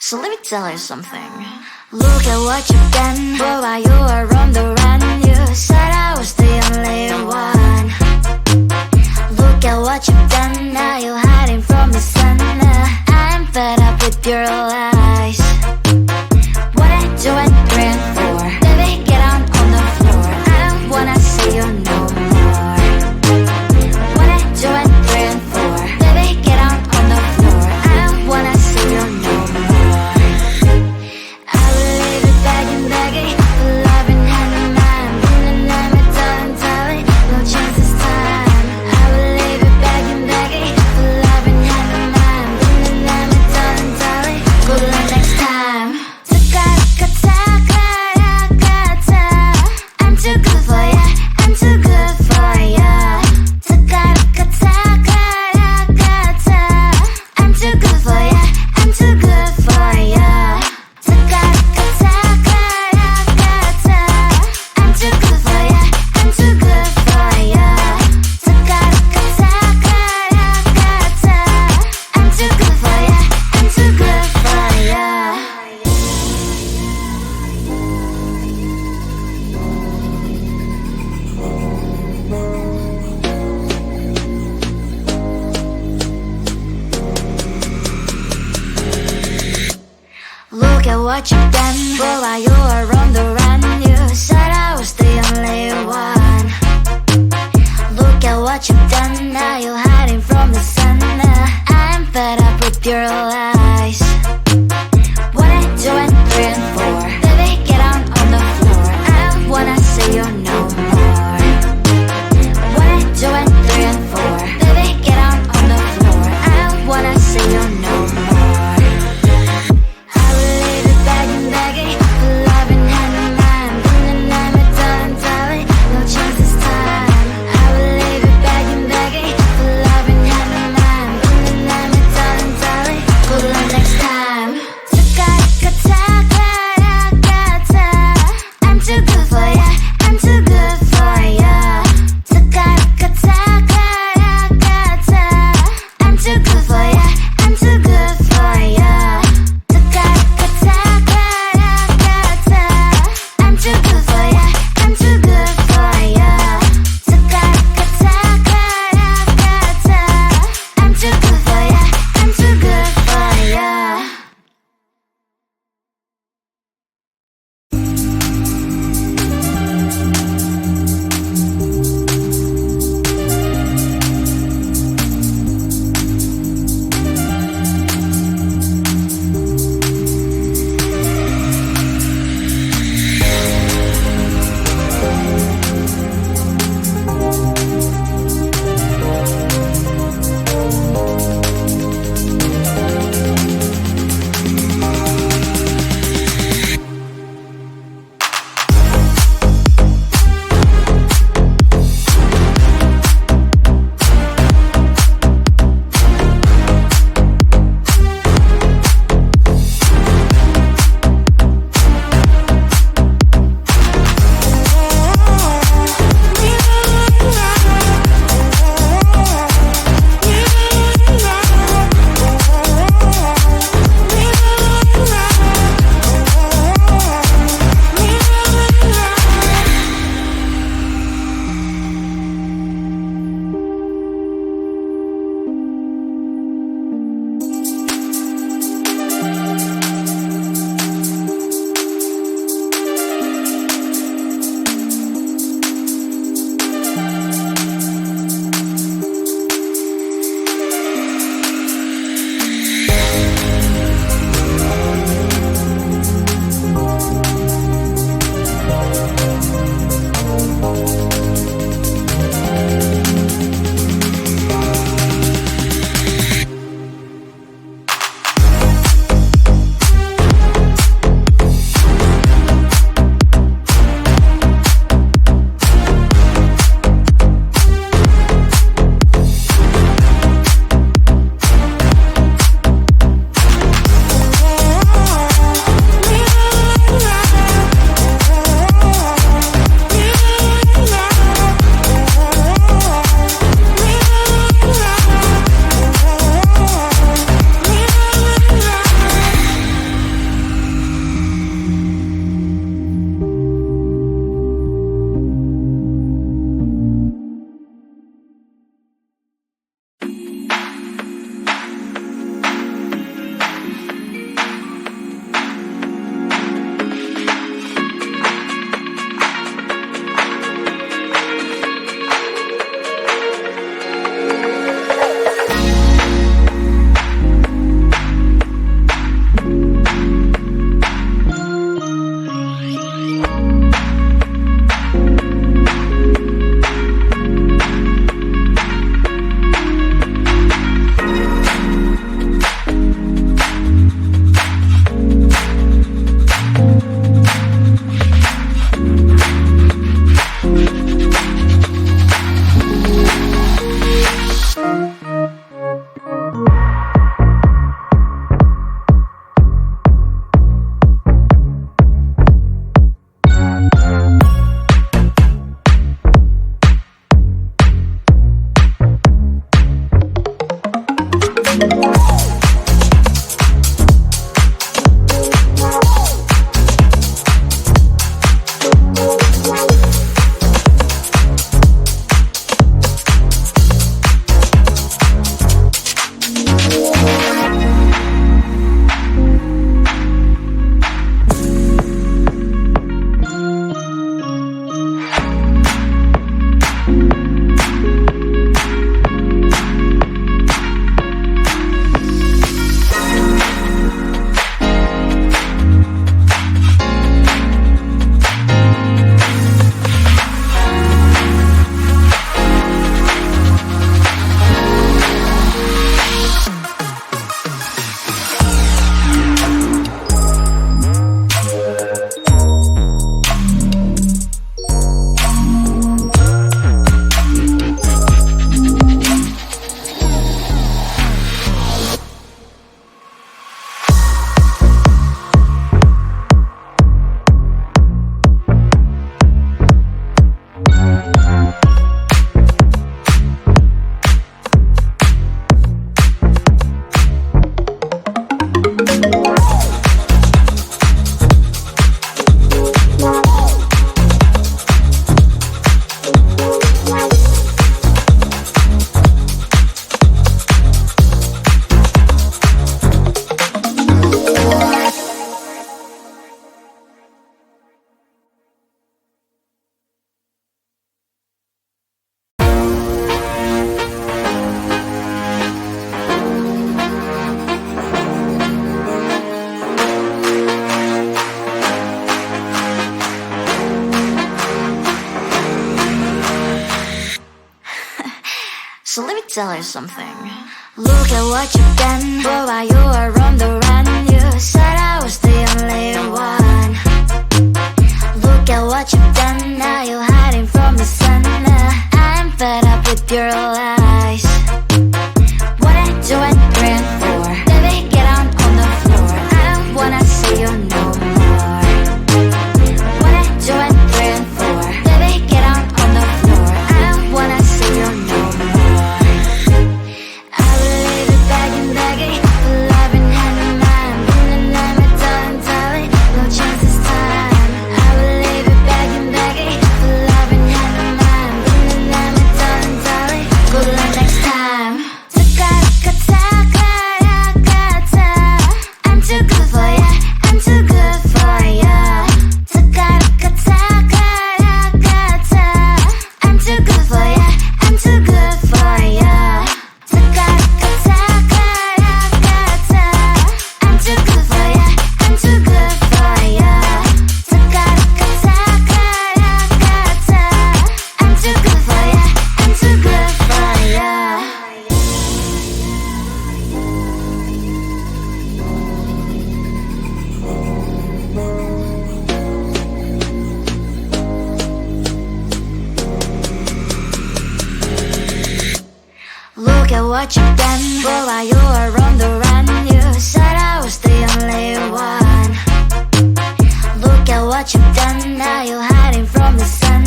So let me tell you something. Look at what you've done. Boy, while you were on the run, you said I was the only one. Look at what you've done. Now you're hiding from the sun. I'm fed up with your lies. What I do at 3 and 4. Baby, get on the floor. I don't wanna see you no more. What I do at 3 and 4. Baby, get on the floor. I don't wanna see you no more. I will leave it begging, begging for love and hand in mine. Been the name darling, darling, no chance this time. I will leave it begging, begging for love and hand in mine. Been the name darling, darling, good luck next time. I'm too good for ya, I'm too good for ya. I'm too good for ya, I'm too good for ya. I'm too good for ya, I'm too good for ya. I'm too good for ya, I'm too good for ya. Look at what you've done. Boy, while you were on the run, you said I was the only one. Look at what you've done. Now you're hiding from the sun. I'm fed up with your lies. What I do at 3 and 4. Baby, get on the floor. I don't wanna see you no more. What I do at 3 and 4. Baby, get on the floor. I don't wanna see you no more. I will leave it begging, begging for love and hand in mine. Been the name darling, darling, no chance this time. I will leave it begging, begging for love and hand in mine. Been the name darling, darling, good luck So let me tell you something. Look at what you've done. Boy, while you were on the run, you said I was the only one. Look at what you've done. Now you're hiding from the sun. I'm fed up with your lies. What I do and praying for. Baby, get on the floor. I don't wanna see you no more. What I do and praying for. Baby, get on the floor. I don't wanna see you no more. Look at what you've done. Boy, while you were on the run, you said I was the only one. Look at what you've done. Now you're hiding from the sun.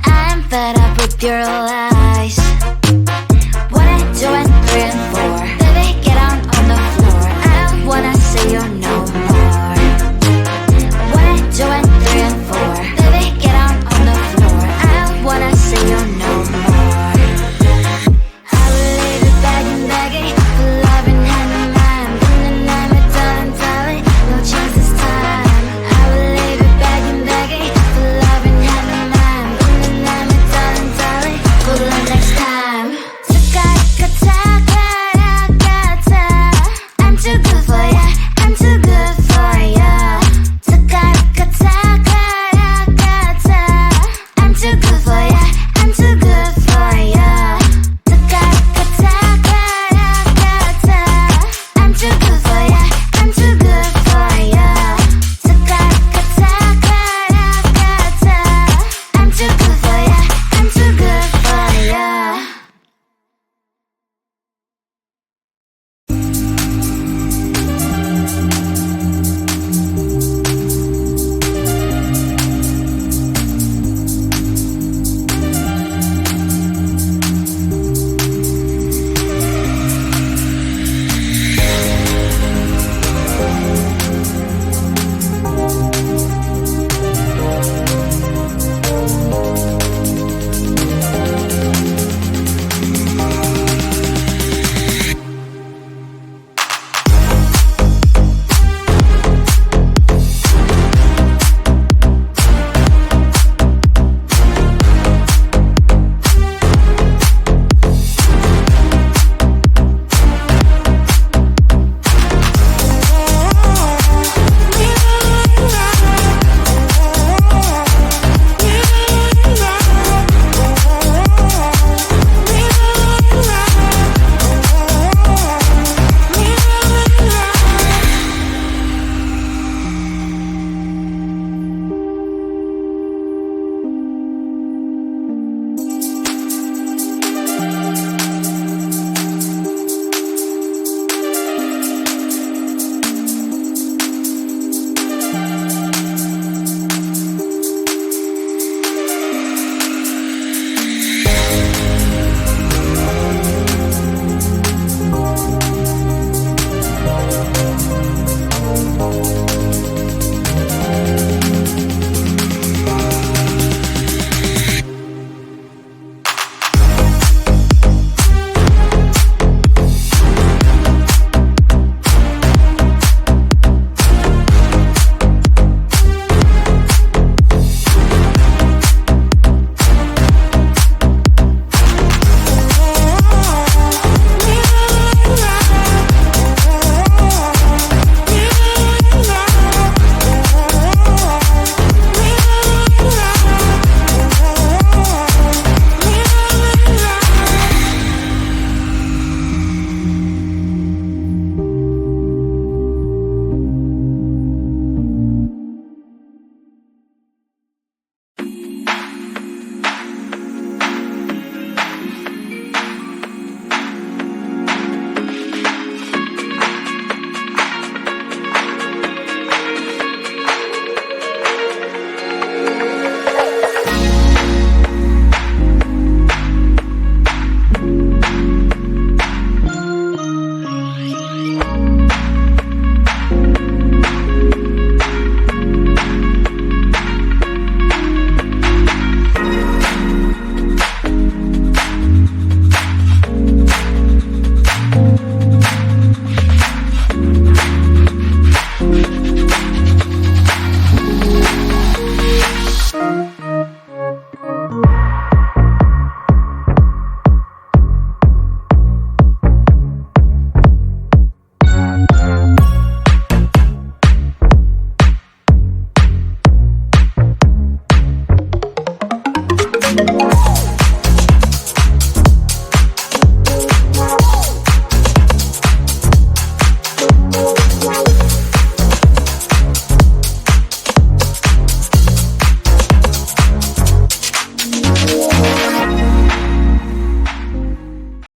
I'm fed up with your lies. What I do and praying for. Baby, get on the floor. I don't wanna see you no more. What I do and praying for. Baby, get on the floor. I don't wanna see you no more. I'm too good for ya.